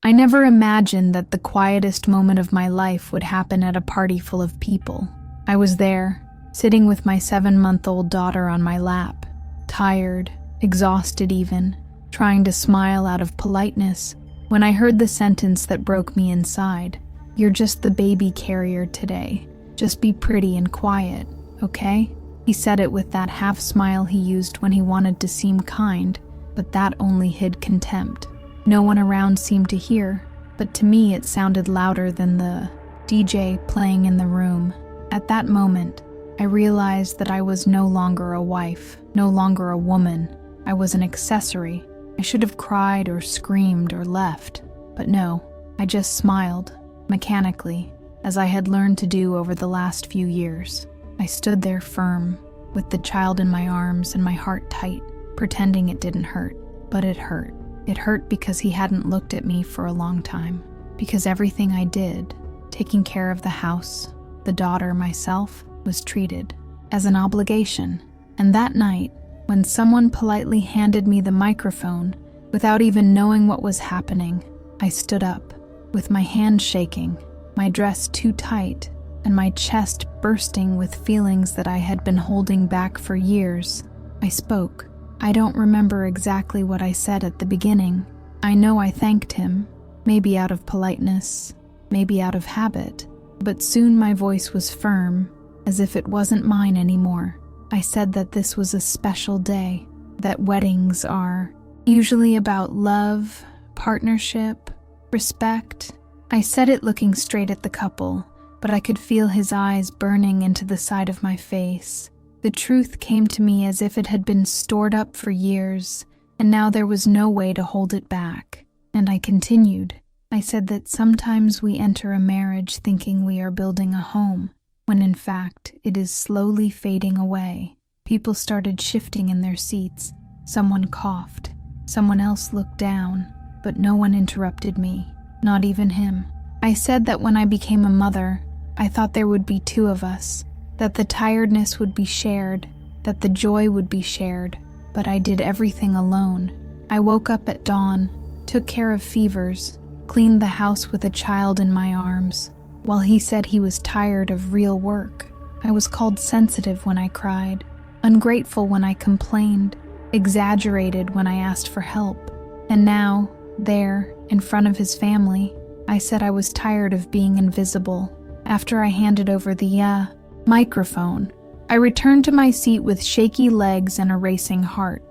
I never imagined that the quietest moment of my life would happen at a party full of people. I was there, sitting with my 7-month-old daughter on my lap, tired, exhausted even, trying to smile out of politeness, when I heard the sentence that broke me inside. "You're just the baby carrier today. Just be pretty and quiet, okay?" He said it with that half smile he used when he wanted to seem kind, but that only hid contempt. No one around seemed to hear, but to me it sounded louder than the DJ playing in the room. At that moment, I realized that I was no longer a wife, no longer a woman. I was an accessory. I should have cried or screamed or left, but no, I just smiled, mechanically, as I had learned to do over the last few years. I stood there firm, with the child in my arms and my heart tight, pretending it didn't hurt, but it hurt. It hurt because he hadn't looked at me for a long time, because everything I did, taking care of the house, the daughter, myself, was treated as an obligation. And that night, when someone politely handed me the microphone, without even knowing what was happening, I stood up, with my hand shaking, my dress too tight, and my chest bursting with feelings that I had been holding back for years. I spoke. I don't remember exactly what I said at the beginning. I know I thanked him, maybe out of politeness, maybe out of habit, but soon my voice was firm, as if it wasn't mine anymore. I said that this was a special day, that weddings are usually about love, partnership, respect. I said it looking straight at the couple, but I could feel his eyes burning into the side of my face. The truth came to me as if it had been stored up for years, and now there was no way to hold it back. And I continued. I said that sometimes we enter a marriage thinking we are building a home, when in fact it is slowly fading away. People started shifting in their seats. Someone coughed. Someone else looked down, but no one interrupted me, not even him. I said that when I became a mother, I thought there would be 2 of us, that the tiredness would be shared, that the joy would be shared, but I did everything alone. I woke up at dawn, took care of fevers, cleaned the house with a child in my arms, while he said he was tired of real work. I was called sensitive when I cried, ungrateful when I complained, exaggerated when I asked for help. And now, there, in front of his family, I said I was tired of being invisible. After I handed over the microphone, I returned to my seat with shaky legs and a racing heart.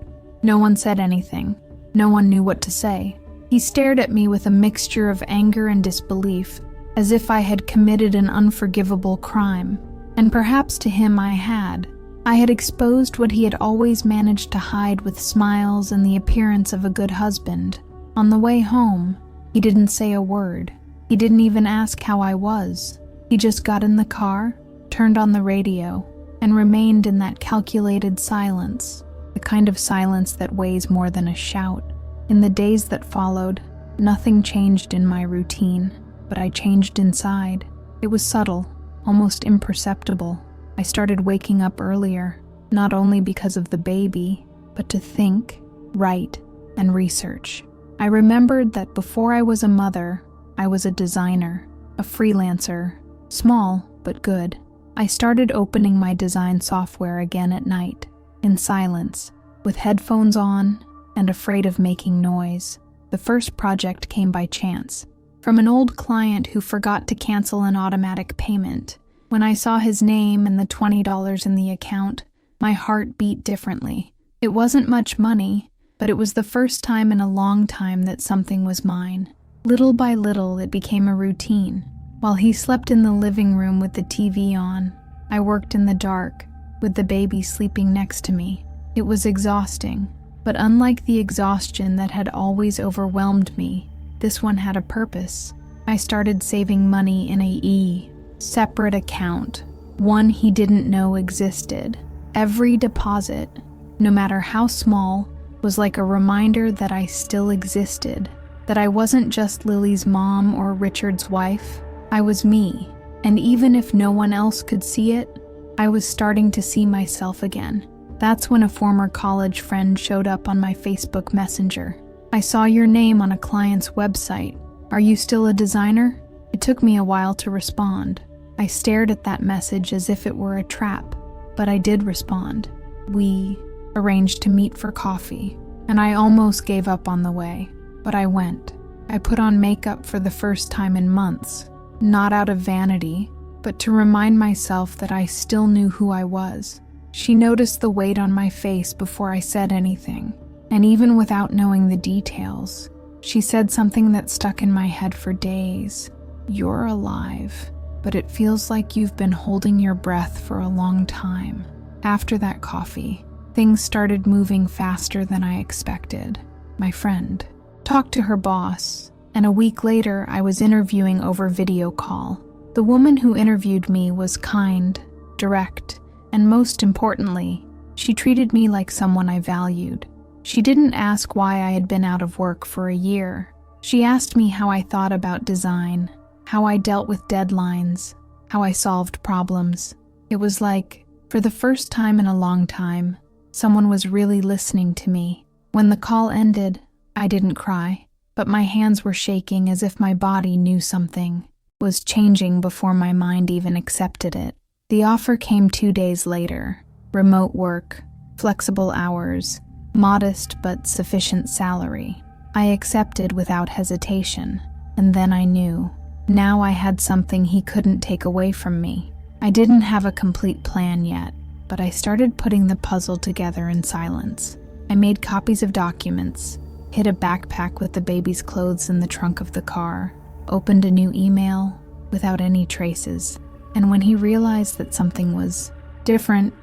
No one said anything. No one knew what to say. He stared at me with a mixture of anger and disbelief, as if I had committed an unforgivable crime. And perhaps to him I had. I had exposed what he had always managed to hide with smiles and the appearance of a good husband. On the way home, he didn't say a word. He didn't even ask how I was. He just got in the car, turned on the radio, and remained in that calculated silence, the kind of silence that weighs more than a shout. In the days that followed, nothing changed in my routine, but I changed inside. It was subtle, almost imperceptible. I started waking up earlier, not only because of the baby, but to think, write, and research. I remembered that before I was a mother, I was a designer, a freelancer, small but good. I started opening my design software again at night, in silence, with headphones on and afraid of making noise. The first project came by chance, from an old client who forgot to cancel an automatic payment. When I saw his name and the $20 in the account, my heart beat differently. It wasn't much money, but it was the first time in a long time that something was mine. Little by little, it became a routine. While he slept in the living room with the TV on, I worked in the dark, with the baby sleeping next to me. It was exhausting, but unlike the exhaustion that had always overwhelmed me, this one had a purpose. I started saving money in a separate account, one he didn't know existed. Every deposit, no matter how small, was like a reminder that I still existed, that I wasn't just Lily's mom or Richard's wife. I was me, and even if no one else could see it, I was starting to see myself again. That's when a former college friend showed up on my Facebook Messenger. "I saw your name on a client's website. Are you still a designer? It took me a while to respond. I stared at that message as if it were a trap, but I did respond. We arranged to meet for coffee, and I almost gave up on the way, but I went. I put on makeup for the first time in months, not out of vanity, but to remind myself that I still knew who I was. She noticed the weight on my face before I said anything, and even without knowing the details, she said something that stuck in my head for days. You're alive, but it feels like you've been holding your breath for a long time. After that coffee, things started moving faster than I expected. My friend talked to her boss, and a week later I was interviewing over video call. The woman who interviewed me was kind, direct, and most importantly, she treated me like someone I valued. She didn't ask why I had been out of work for a year. She asked me how I thought about design, how I dealt with deadlines, how I solved problems. It was like, for the first time in a long time, someone was really listening to me. When the call ended, I didn't cry, but my hands were shaking as if my body knew something was changing before my mind even accepted it. The offer came 2 days later. Remote work, flexible hours, modest but sufficient salary. I accepted without hesitation, and then I knew. Now I had something he couldn't take away from me. I didn't have a complete plan yet, but I started putting the puzzle together in silence. I made copies of documents, hid a backpack with the baby's clothes in the trunk of the car, opened a new email without any traces, and when he realized that something was different,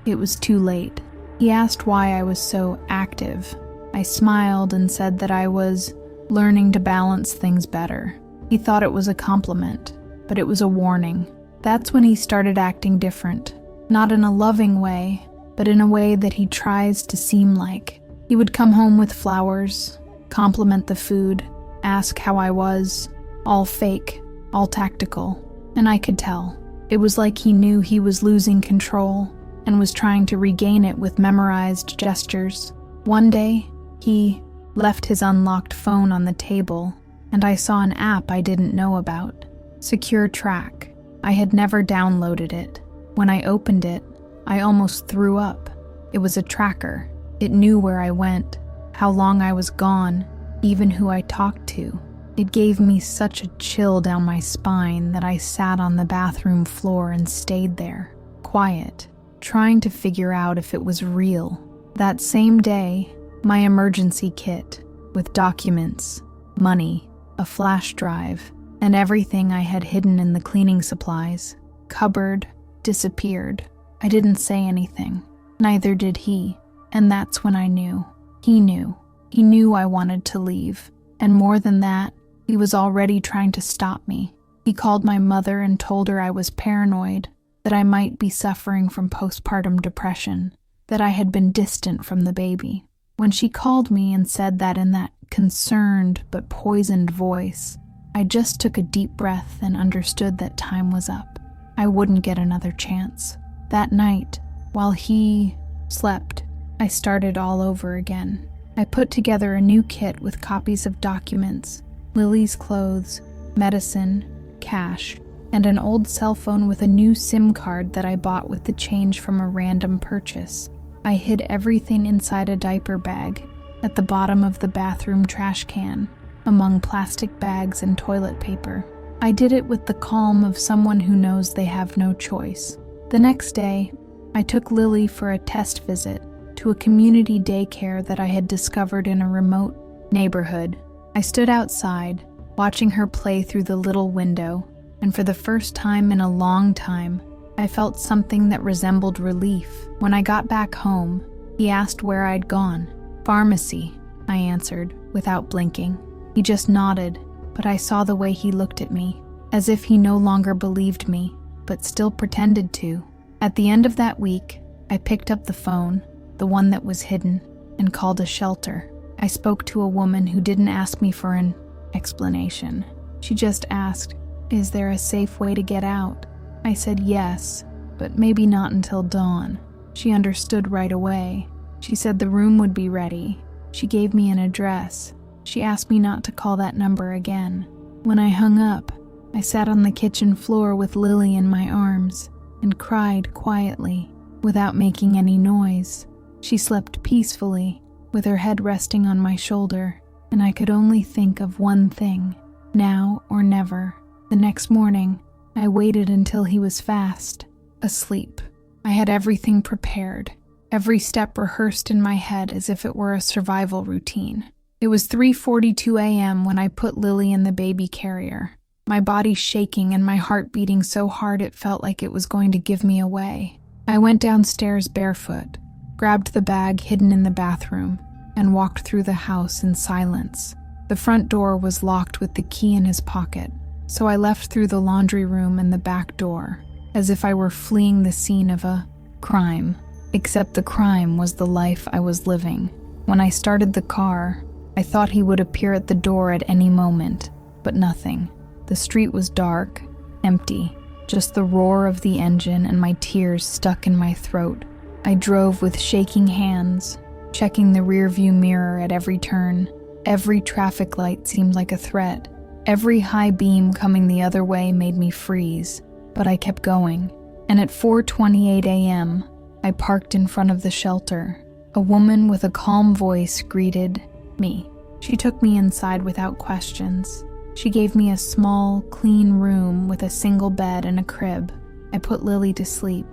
it was too late. He asked why I was so active. I smiled and said that I was learning to balance things better. He thought it was a compliment, but it was a warning. That's when he started acting different, not in a loving way, but in a way that he tries to seem like. He would come home with flowers, compliment the food, ask how I was, all fake, all tactical, and I could tell. It was like he knew he was losing control and was trying to regain it with memorized gestures. One day, he left his unlocked phone on the table, and I saw an app I didn't know about. Secure Track. I had never downloaded it. When I opened it, I almost threw up. It was a tracker. It knew where I went, how long I was gone, even who I talked to. It gave me such a chill down my spine that I sat on the bathroom floor and stayed there, quiet, trying to figure out if it was real. That same day, my emergency kit, with documents, money, a flash drive, and everything I had hidden in the cleaning supplies, cupboard, disappeared. I didn't say anything. Neither did he. And that's when I knew. He knew. He knew I wanted to leave. And more than that, he was already trying to stop me. He called my mother and told her I was paranoid, that I might be suffering from postpartum depression, that I had been distant from the baby. When she called me and said that in that concerned but poisoned voice, I just took a deep breath and understood that time was up. I wouldn't get another chance. That night, while he slept, I started all over again. I put together a new kit with copies of documents, Lily's clothes, medicine, cash, and an old cell phone with a new SIM card that I bought with the change from a random purchase. I hid everything inside a diaper bag, at the bottom of the bathroom trash can, among plastic bags and toilet paper. I did it with the calm of someone who knows they have no choice. The next day, I took Lily for a test visit to a community daycare that I had discovered in a remote neighborhood. I stood outside, watching her play through the little window, and for the first time in a long time, I felt something that resembled relief. When I got back home, he asked where I'd gone. Pharmacy, I answered, without blinking. He just nodded, but I saw the way he looked at me, as if he no longer believed me, but still pretended to. At the end of that week, I picked up the phone, the one that was hidden, and called a shelter. I spoke to a woman who didn't ask me for an explanation. She just asked, "Is there a safe way to get out?" I said yes, but maybe not until dawn. She understood right away. She said the room would be ready. She gave me an address. She asked me not to call that number again. When I hung up, I sat on the kitchen floor with Lily in my arms and cried quietly, without making any noise. She slept peacefully, with her head resting on my shoulder, and I could only think of one thing, now or never. The next morning, I waited until he was fast asleep. I had everything prepared, every step rehearsed in my head as if it were a survival routine. It was 3:42 a.m. when I put Lily in the baby carrier, my body shaking and my heart beating so hard it felt like it was going to give me away. I went downstairs barefoot, grabbed the bag hidden in the bathroom, and walked through the house in silence. The front door was locked with the key in his pocket, so I left through the laundry room and the back door, as if I were fleeing the scene of a crime, except the crime was the life I was living. When I started the car, I thought he would appear at the door at any moment, but nothing. The street was dark, empty, just the roar of the engine and my tears stuck in my throat. I drove with shaking hands, checking the rearview mirror at every turn. Every traffic light seemed like a threat. Every high beam coming the other way made me freeze, but I kept going. And at 4:28 a.m., I parked in front of the shelter. A woman with a calm voice greeted me. She took me inside without questions. She gave me a small, clean room with a single bed and a crib. I put Lily to sleep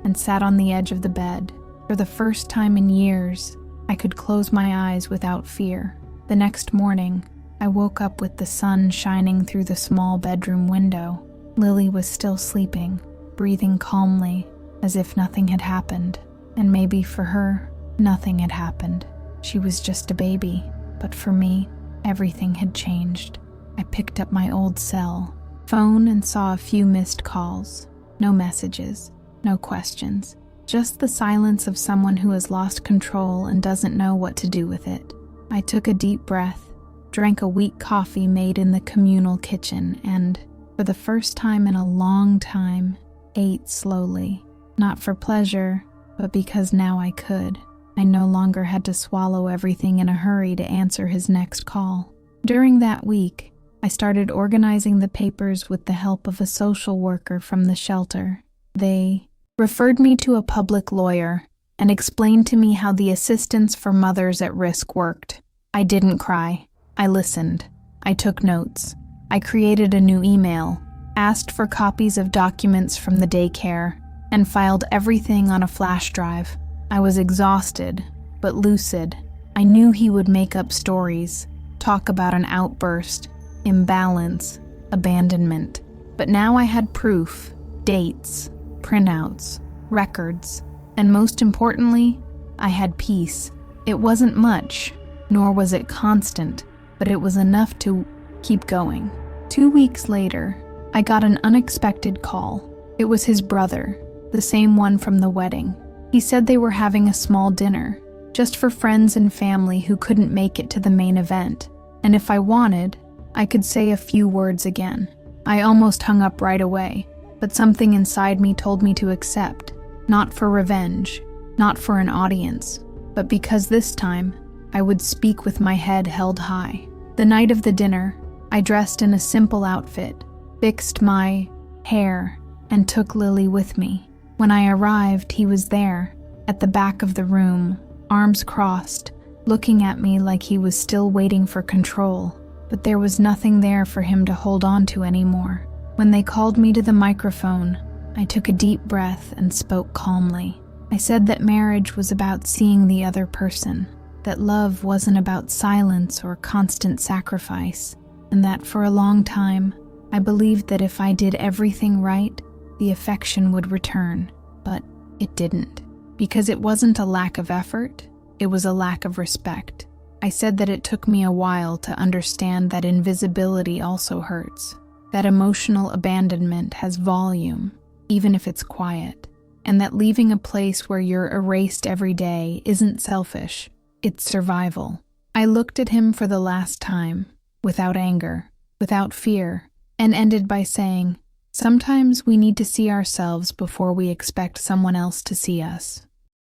and sat on the edge of the bed. For the first time in years, I could close my eyes without fear. The next morning, I woke up with the sun shining through the small bedroom window. Lily was still sleeping, breathing calmly, as if nothing had happened. And maybe for her, nothing had happened. She was just a baby. But for me, everything had changed. I picked up my old cell phone and saw a few missed calls. No messages, no questions. Just the silence of someone who has lost control and doesn't know what to do with it. I took a deep breath, drank a weak coffee made in the communal kitchen, and, for the first time in a long time, ate slowly. Not for pleasure, but because now I could. I no longer had to swallow everything in a hurry to answer his next call. During that week, I started organizing the papers with the help of a social worker from the shelter. They referred me to a public lawyer and explained to me how the assistance for mothers at risk worked. I didn't cry. I listened. I took notes. I created a new email, asked for copies of documents from the daycare, and filed everything on a flash drive. I was exhausted, but lucid. I knew he would make up stories, talk about an outburst, imbalance, abandonment. But now I had proof, dates, printouts, records, and most importantly, I had peace. It wasn't much, nor was it constant, but it was enough to keep going. 2 weeks later, I got an unexpected call. It was his brother, the same one from the wedding. He said they were having a small dinner, just for friends and family who couldn't make it to the main event, and if I wanted, I could say a few words again. I almost hung up right away, but something inside me told me to accept, not for revenge, not for an audience, but because this time, I would speak with my head held high. The night of the dinner, I dressed in a simple outfit, fixed my hair, and took Lily with me. When I arrived, he was there, at the back of the room, arms crossed, looking at me like he was still waiting for control, but there was nothing there for him to hold on to anymore. When they called me to the microphone, I took a deep breath and spoke calmly. I said that marriage was about seeing the other person, that love wasn't about silence or constant sacrifice, and that for a long time, I believed that if I did everything right, the affection would return, but it didn't. Because it wasn't a lack of effort, it was a lack of respect. I said that it took me a while to understand that invisibility also hurts, that emotional abandonment has volume, even if it's quiet, and that leaving a place where you're erased every day isn't selfish, it's survival. I looked at him for the last time, without anger, without fear, and ended by saying, sometimes we need to see ourselves before we expect someone else to see us.